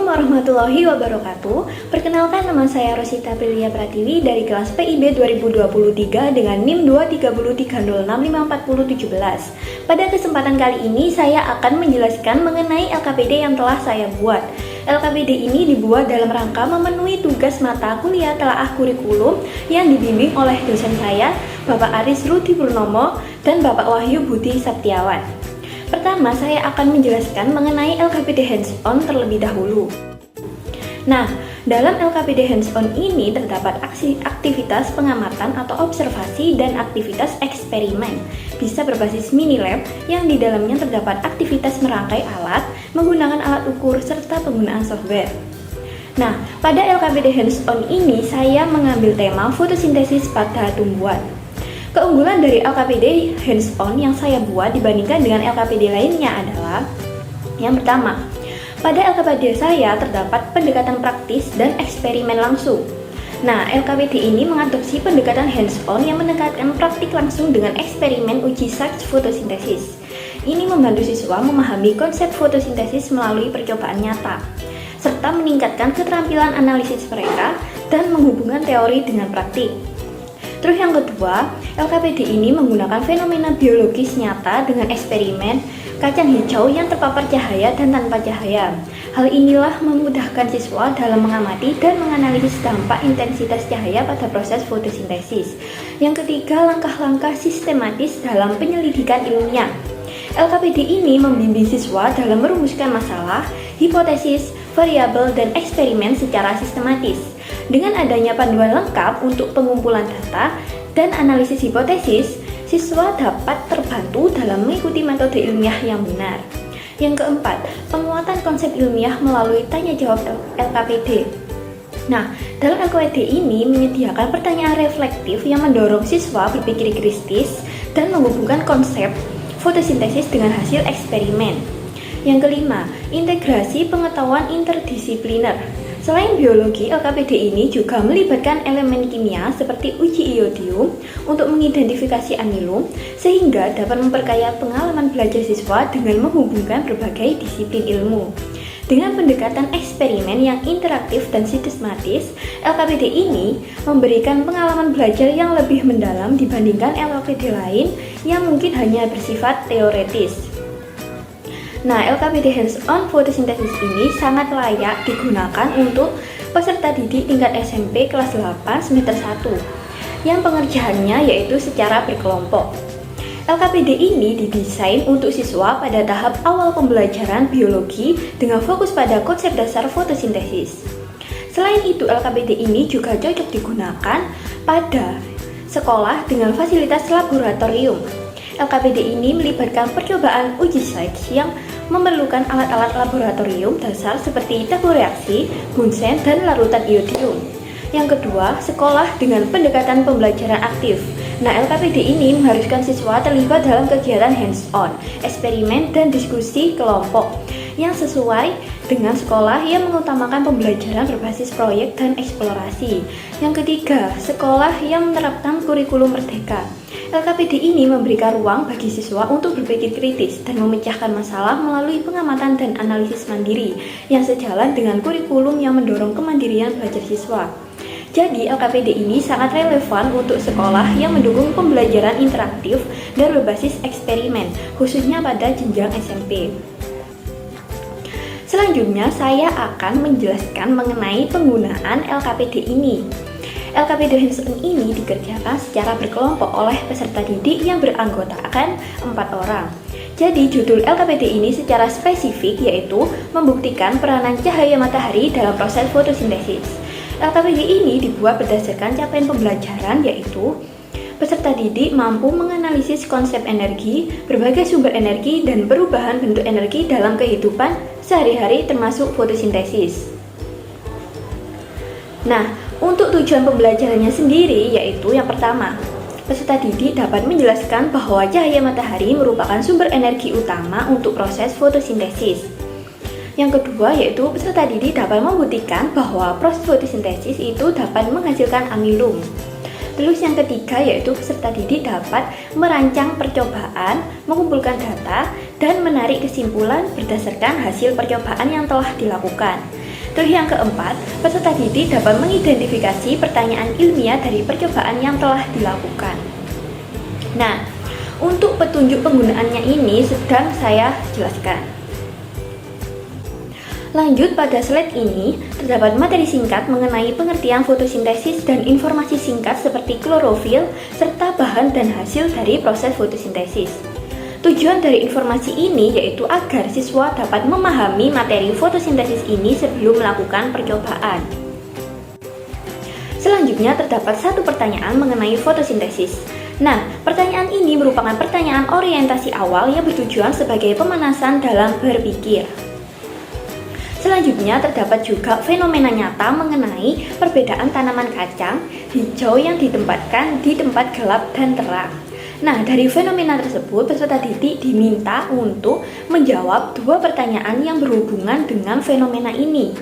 warahmatullahi wabarakatuh. Perkenalkan, nama saya Rosita Prilia Pratiwi dari kelas PIB 2023 dengan NIM 23060654017. Pada kesempatan kali ini saya akan menjelaskan mengenai LKPD yang telah saya buat. LKPD ini dibuat dalam rangka memenuhi tugas mata kuliah telaah kurikulum yang dibimbing oleh dosen saya, Bapak Aris Rudi Purnomo dan Bapak Wahyu Budi Saptiawan. Pertama, saya akan menjelaskan mengenai LKPD hands-on terlebih dahulu. Nah, dalam LKPD hands-on ini terdapat aktivitas pengamatan atau observasi dan aktivitas eksperimen. Bisa berbasis mini lab yang di dalamnya terdapat aktivitas merangkai alat, menggunakan alat ukur, serta penggunaan software. Nah, pada LKPD hands-on ini saya mengambil tema fotosintesis pada tumbuhan. Keunggulan dari LKPD hands-on yang saya buat dibandingkan dengan LKPD lainnya adalah: yang pertama, pada LKPD saya terdapat pendekatan praktis dan eksperimen langsung. Nah, LKPD ini mengadopsi pendekatan hands-on yang mendekatkan praktik langsung dengan eksperimen uji sains fotosintesis. Ini membantu siswa memahami konsep fotosintesis melalui percobaan nyata, serta meningkatkan keterampilan analisis mereka dan menghubungkan teori dengan praktik. Terus yang kedua, LKPD ini menggunakan fenomena biologis nyata dengan eksperimen kacang hijau yang terpapar cahaya dan tanpa cahaya. Hal inilah memudahkan siswa dalam mengamati dan menganalisis dampak intensitas cahaya pada proses fotosintesis. Yang ketiga, langkah-langkah sistematis dalam penyelidikan ilmiah. LKPD ini membimbing siswa dalam merumuskan masalah, hipotesis, variabel, dan eksperimen secara sistematis. Dengan adanya panduan lengkap untuk pengumpulan data dan analisis hipotesis, siswa dapat terbantu dalam mengikuti metode ilmiah yang benar. Yang keempat, penguatan konsep ilmiah melalui tanya jawab LKPD. Nah, dalam LKPD ini menyediakan pertanyaan reflektif yang mendorong siswa berpikir kritis dan menghubungkan konsep fotosintesis dengan hasil eksperimen. Yang kelima, integrasi pengetahuan interdisipliner. Selain biologi, LKPD ini juga melibatkan elemen kimia seperti uji iodium untuk mengidentifikasi amilum, sehingga dapat memperkaya pengalaman belajar siswa dengan menghubungkan berbagai disiplin ilmu. Dengan pendekatan eksperimen yang interaktif dan sistematis, LKPD ini memberikan pengalaman belajar yang lebih mendalam dibandingkan LKPD lain yang mungkin hanya bersifat teoretis. Nah, LKPD hands-on fotosintesis ini sangat layak digunakan untuk peserta didik tingkat SMP kelas 8 semester 1 yang pengerjaannya yaitu secara berkelompok. LKPD ini didesain untuk siswa pada tahap awal pembelajaran biologi dengan fokus pada konsep dasar fotosintesis. Selain itu, LKPD ini juga cocok digunakan pada sekolah dengan fasilitas laboratorium. LKPD ini melibatkan percobaan uji sains yang memerlukan alat-alat laboratorium dasar seperti tabur reaksi, Bunsen, dan larutan iodium. Yang kedua, sekolah dengan pendekatan pembelajaran aktif. Nah, LKPD ini mengharuskan siswa terlibat dalam kegiatan hands-on, eksperimen, dan diskusi kelompok yang sesuai dengan sekolah yang mengutamakan pembelajaran berbasis proyek dan eksplorasi. Yang ketiga, sekolah yang menerapkan kurikulum merdeka. LKPD ini memberikan ruang bagi siswa untuk berpikir kritis dan memecahkan masalah melalui pengamatan dan analisis mandiri yang sejalan dengan kurikulum yang mendorong kemandirian belajar siswa. Jadi, LKPD ini sangat relevan untuk sekolah yang mendukung pembelajaran interaktif dan berbasis eksperimen, khususnya pada jenjang SMP. Selanjutnya, saya akan menjelaskan mengenai penggunaan LKPD ini. LKPD hands-on ini dikerjakan secara berkelompok oleh peserta didik yang beranggotakan 4 orang. Jadi, judul LKPD ini secara spesifik yaitu membuktikan peranan cahaya matahari dalam proses fotosintesis. LKPD ini dibuat berdasarkan capaian pembelajaran yaitu peserta didik mampu menganalisis konsep energi, berbagai sumber energi, dan perubahan bentuk energi dalam kehidupan sehari-hari termasuk fotosintesis. Nah, untuk tujuan pembelajarannya sendiri yaitu yang pertama, peserta didik dapat menjelaskan bahwa cahaya matahari merupakan sumber energi utama untuk proses fotosintesis. Yang kedua yaitu peserta didik dapat membuktikan bahwa proses fotosintesis itu dapat menghasilkan amilum. Terus yang ketiga yaitu peserta didik dapat merancang percobaan, mengumpulkan data, dan menarik kesimpulan berdasarkan hasil percobaan yang telah dilakukan. Terus yang keempat, peserta didik dapat mengidentifikasi pertanyaan ilmiah dari percobaan yang telah dilakukan. Nah, untuk petunjuk penggunaannya ini sedang saya jelaskan. Lanjut, pada slide ini terdapat materi singkat mengenai pengertian fotosintesis dan informasi singkat seperti klorofil serta bahan dan hasil dari proses fotosintesis. Tujuan dari informasi ini yaitu agar siswa dapat memahami materi fotosintesis ini sebelum melakukan percobaan. Selanjutnya terdapat satu pertanyaan mengenai fotosintesis. Nah, pertanyaan ini merupakan pertanyaan orientasi awal yang bertujuan sebagai pemanasan dalam berpikir. Selanjutnya terdapat juga fenomena nyata mengenai perbedaan tanaman kacang hijau yang ditempatkan di tempat gelap dan terang. Nah, dari fenomena tersebut peserta didik diminta untuk menjawab dua pertanyaan yang berhubungan dengan fenomena ini.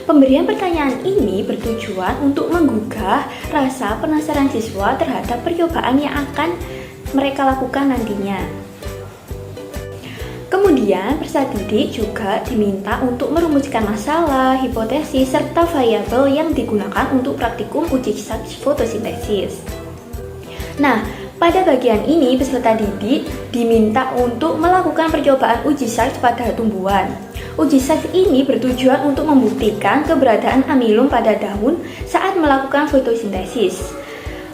Pemberian pertanyaan ini bertujuan untuk menggugah rasa penasaran siswa terhadap percobaan yang akan mereka lakukan nantinya. Kemudian, peserta didik juga diminta untuk merumuskan masalah, hipotesis, serta variabel yang digunakan untuk praktikum uji sains fotosintesis. Nah, pada bagian ini peserta didik diminta untuk melakukan percobaan uji sains pada tumbuhan. Uji sains ini bertujuan untuk membuktikan keberadaan amilum pada daun saat melakukan fotosintesis.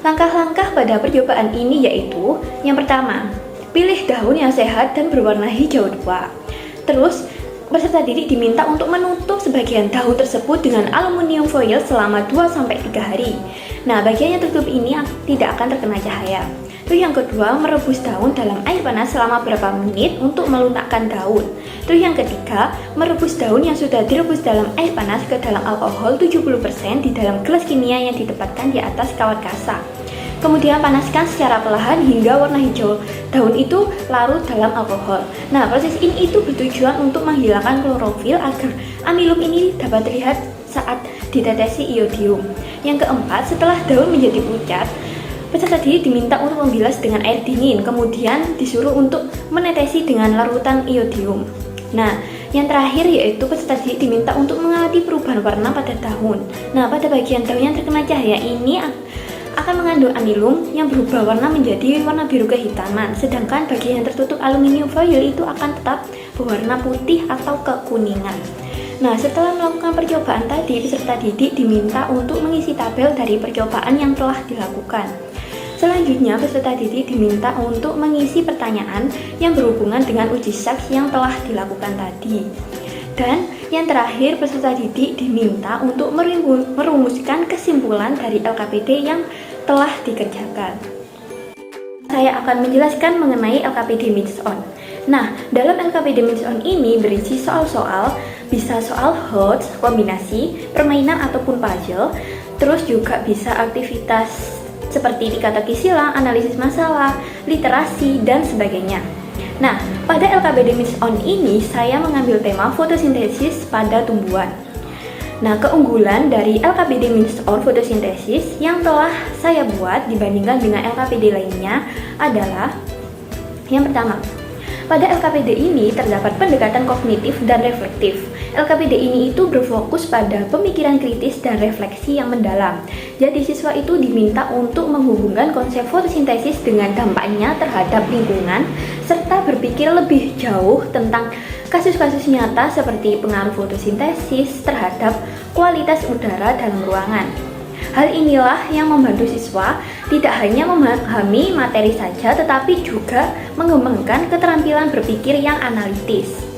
Langkah-langkah pada percobaan ini yaitu, yang pertama, pilih daun yang sehat dan berwarna hijau tua. Terus, peserta didik diminta untuk menutup sebagian daun tersebut dengan aluminium foil selama 2-3 hari. Nah, bagian yang tertutup ini tidak akan terkena cahaya. Terus yang kedua, merebus daun dalam air panas selama beberapa menit untuk melunakkan daun. Terus yang ketiga, merebus daun yang sudah direbus dalam air panas ke dalam alkohol 70% di dalam gelas kimia yang ditempatkan di atas kawat kaca. Kemudian panaskan secara perlahan hingga warna hijau daun itu larut dalam alkohol. Nah, proses ini itu bertujuan untuk menghilangkan klorofil agar amilum ini dapat terlihat saat ditetesi iodium. Yang keempat, setelah daun menjadi pucat, peserta didik diminta untuk membilas dengan air dingin, kemudian disuruh untuk menetesi dengan larutan iodium. Nah, yang terakhir yaitu peserta didik diminta untuk mengamati perubahan warna pada daun. Nah, pada bagian daun yang terkena cahaya ini akan mengandung amilum yang berubah warna menjadi warna biru kehitaman, sedangkan bagian yang tertutup aluminium foil itu akan tetap berwarna putih atau kekuningan. Nah, setelah melakukan percobaan tadi, peserta didik diminta untuk mengisi tabel dari percobaan yang telah dilakukan. Selanjutnya, peserta didik diminta untuk mengisi pertanyaan yang berhubungan dengan uji sains yang telah dilakukan tadi. Dan yang terakhir, peserta didik diminta untuk merumuskan kesimpulan dari LKPD yang telah dikerjakan. Saya akan menjelaskan mengenai LKPD Meets On. Nah, dalam LKPD Meets On ini berisi soal-soal, bisa soal HOTS, kombinasi, permainan ataupun puzzle, terus juga bisa aktivitas seperti teka-teki silang, analisis masalah, literasi, dan sebagainya. Nah, pada LKPD Meets On ini saya mengambil tema fotosintesis pada tumbuhan. Nah, keunggulan dari LKPD Meets On fotosintesis yang telah saya buat dibandingkan dengan LKPD lainnya adalah yang pertama, pada LKPD ini terdapat pendekatan kognitif dan reflektif. LKPD ini itu berfokus pada pemikiran kritis dan refleksi yang mendalam. Jadi siswa itu diminta untuk menghubungkan konsep fotosintesis dengan dampaknya terhadap lingkungan, serta berpikir lebih jauh tentang kasus-kasus nyata seperti pengaruh fotosintesis terhadap kualitas udara dalam ruangan. Hal inilah yang membantu siswa tidak hanya memahami materi saja, tetapi juga mengembangkan keterampilan berpikir yang analitis.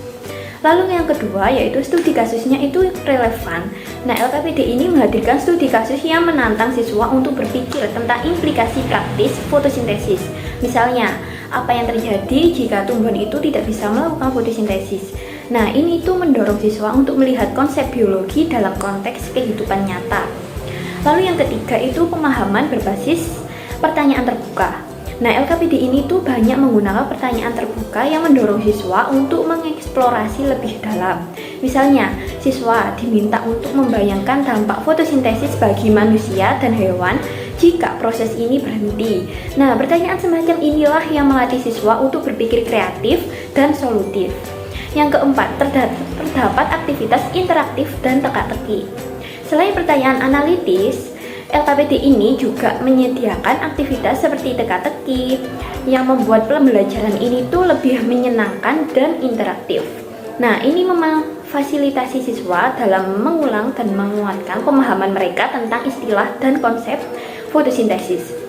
Lalu yang kedua yaitu studi kasusnya itu relevan. Nah, LKPD ini menghadirkan studi kasus yang menantang siswa untuk berpikir tentang implikasi praktis fotosintesis. Misalnya, apa yang terjadi jika tumbuhan itu tidak bisa melakukan fotosintesis. Nah, ini itu mendorong siswa untuk melihat konsep biologi dalam konteks kehidupan nyata. Lalu yang ketiga itu pemahaman berbasis pertanyaan terbuka. Nah, LKPD ini tuh banyak menggunakan pertanyaan terbuka yang mendorong siswa untuk mengeksplorasi lebih dalam. Misalnya, siswa diminta untuk membayangkan dampak fotosintesis bagi manusia dan hewan jika proses ini berhenti. Nah, pertanyaan semacam inilah yang melatih siswa untuk berpikir kreatif dan solutif. Yang keempat, terdapat aktivitas interaktif dan teka-teki. Selain pertanyaan analitis, LKPD ini juga menyediakan aktivitas seperti teka-teki yang membuat pembelajaran ini tuh lebih menyenangkan dan interaktif. Nah, ini memfasilitasi siswa dalam mengulang dan menguatkan pemahaman mereka tentang istilah dan konsep fotosintesis.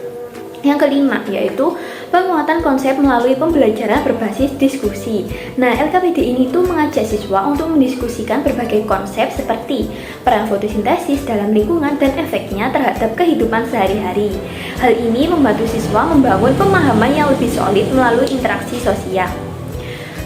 Yang kelima, yaitu penguatan konsep melalui pembelajaran berbasis diskusi. Nah, LKPD ini tuh mengajak siswa untuk mendiskusikan berbagai konsep seperti peran fotosintesis dalam lingkungan dan efeknya terhadap kehidupan sehari-hari. Hal ini membantu siswa membangun pemahaman yang lebih solid melalui interaksi sosial.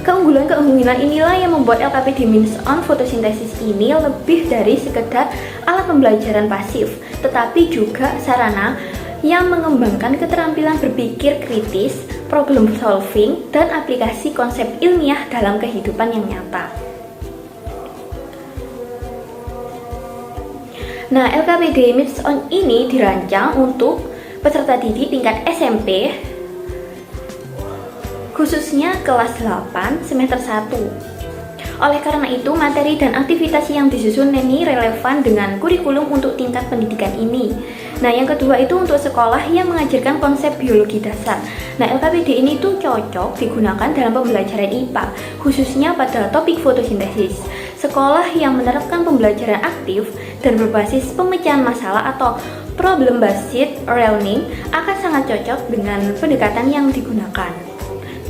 Keunggulan-keunggulan inilah yang membuat LKPD Means on Fotosintesis ini lebih dari sekedar alat pembelajaran pasif, tetapi juga sarana yang mengembangkan keterampilan berpikir kritis, problem solving, dan aplikasi konsep ilmiah dalam kehidupan yang nyata. Nah, LKPD Means on ini dirancang untuk peserta didik tingkat SMP, khususnya kelas 8 semester 1. Oleh karena itu, materi dan aktivitas yang disusun ini relevan dengan kurikulum untuk tingkat pendidikan ini. Nah, yang kedua itu untuk sekolah yang mengajarkan konsep biologi dasar. Nah, LKPD ini tuh cocok digunakan dalam pembelajaran IPA, khususnya pada topik fotosintesis. Sekolah yang menerapkan pembelajaran aktif dan berbasis pemecahan masalah atau problem-based learning akan sangat cocok dengan pendekatan yang digunakan.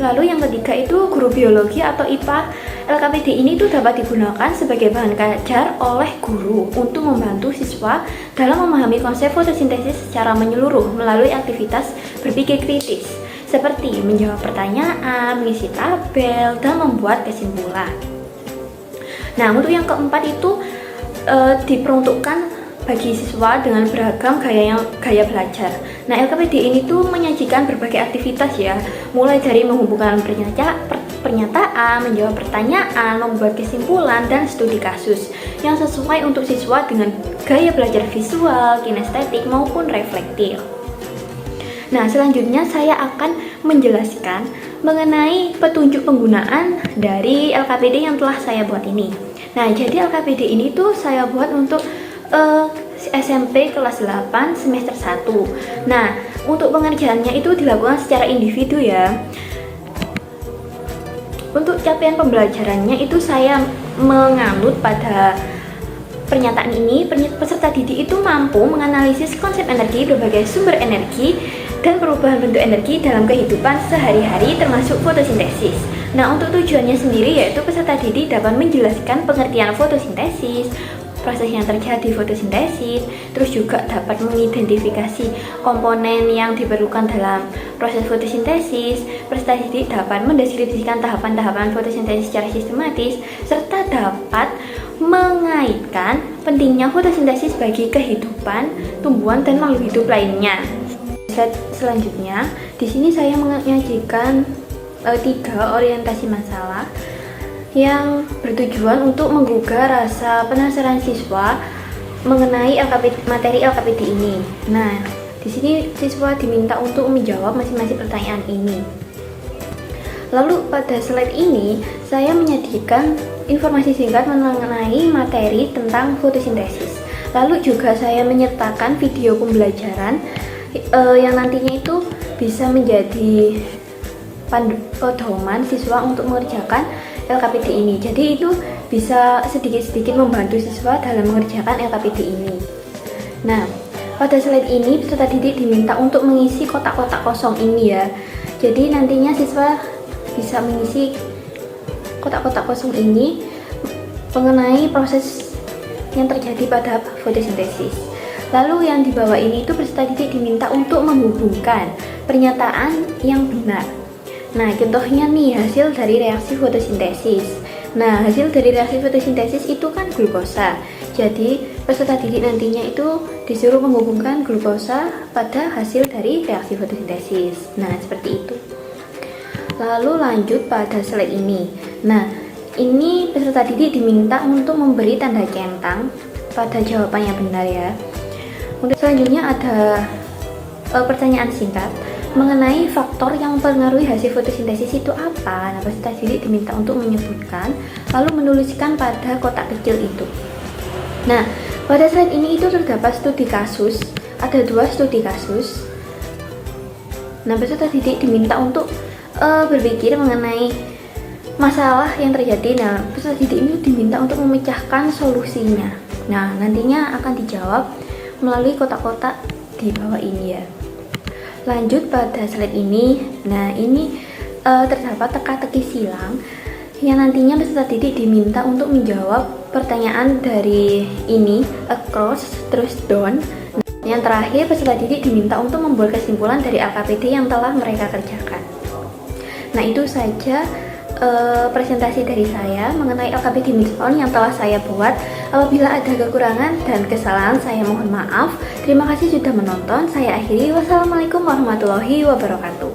Lalu yang ketiga itu guru biologi atau IPA. LKPD ini tuh dapat digunakan sebagai bahan ajar oleh guru untuk membantu siswa dalam memahami konsep fotosintesis secara menyeluruh melalui aktivitas berpikir kritis seperti menjawab pertanyaan, mengisi tabel, dan membuat kesimpulan. Nah, untuk yang keempat itu diperuntukkan bagi siswa dengan beragam gaya belajar. Nah, LKPD ini tuh menyajikan berbagai aktivitas ya, mulai dari menghubungkan pernyataan, menjawab pertanyaan, membuat kesimpulan, dan studi kasus yang sesuai untuk siswa dengan gaya belajar visual, kinestetik, maupun reflektif. Nah, selanjutnya saya akan menjelaskan mengenai petunjuk penggunaan dari LKPD yang telah saya buat ini. Nah, jadi LKPD ini tuh saya buat untuk SMP kelas 8 semester 1. Nah, untuk pengerjaannya itu dilakukan secara individu ya. Untuk capaian pembelajarannya itu saya menganut pada pernyataan ini, peserta didik itu mampu menganalisis konsep energi, berbagai sumber energi, dan perubahan bentuk energi dalam kehidupan sehari-hari termasuk fotosintesis. Nah, untuk tujuannya sendiri yaitu peserta didik dapat menjelaskan pengertian fotosintesis, proses yang terjadi fotosintesis, terus juga dapat mengidentifikasi komponen yang diperlukan dalam proses fotosintesis. Peserta didik dapat mendeskripsikan tahapan-tahapan fotosintesis secara sistematis, serta dapat mengaitkan pentingnya fotosintesis bagi kehidupan tumbuhan dan makhluk hidup lainnya. Selanjutnya, di sini saya menyajikan 3 orientasi masalah yang bertujuan untuk menggugah rasa penasaran siswa mengenai materi LKPD ini. Nah, di sini siswa diminta untuk menjawab masing-masing pertanyaan ini. Lalu pada slide ini saya menyajikan informasi singkat mengenai materi tentang fotosintesis. Lalu juga saya menyertakan video pembelajaran yang nantinya itu bisa menjadi pedoman siswa untuk mengerjakan LKPD ini. Jadi itu bisa sedikit-sedikit membantu siswa dalam mengerjakan LKPD ini. Nah, pada slide ini peserta didik diminta untuk mengisi kotak-kotak kosong ini ya. Jadi nantinya siswa bisa mengisi kotak-kotak kosong ini mengenai proses yang terjadi pada fotosintesis. Lalu yang di bawah ini itu peserta didik diminta untuk menghubungkan pernyataan yang benar. Nah, contohnya nih hasil dari reaksi fotosintesis. Nah, hasil dari reaksi fotosintesis itu kan glukosa. Jadi, peserta didik nantinya itu disuruh menghubungkan glukosa pada hasil dari reaksi fotosintesis. Nah, seperti itu. Lalu lanjut pada slide ini. Nah, ini peserta didik diminta untuk memberi tanda centang pada jawaban yang benar ya. Untuk selanjutnya ada pertanyaan singkat. mengenai faktor yang mempengaruhi hasil fotosintesis itu apa. Nah, peserta didik diminta untuk menyebutkan lalu menuliskan pada kotak kecil itu. Nah, pada slide ini itu terdapat studi kasus, ada 2 studi kasus. Nah, peserta didik diminta untuk berpikir mengenai masalah yang terjadi. Nah, peserta didik ini diminta untuk memecahkan solusinya. Nah, nantinya akan dijawab melalui kotak-kotak di bawah ini ya. Lanjut pada slide ini. Nah, ini terdapat teka-teki silang yang nantinya peserta didik diminta untuk menjawab pertanyaan dari ini, across, terus down. Yang terakhir, peserta didik diminta untuk membuat kesimpulan dari LKPD yang telah mereka kerjakan. Nah, itu saja presentasi dari saya mengenai LKPD Mixed-On yang telah saya buat. Apabila ada kekurangan dan kesalahan, saya mohon maaf. Terima kasih sudah menonton. Saya akhiri. Wassalamualaikum warahmatullahi wabarakatuh.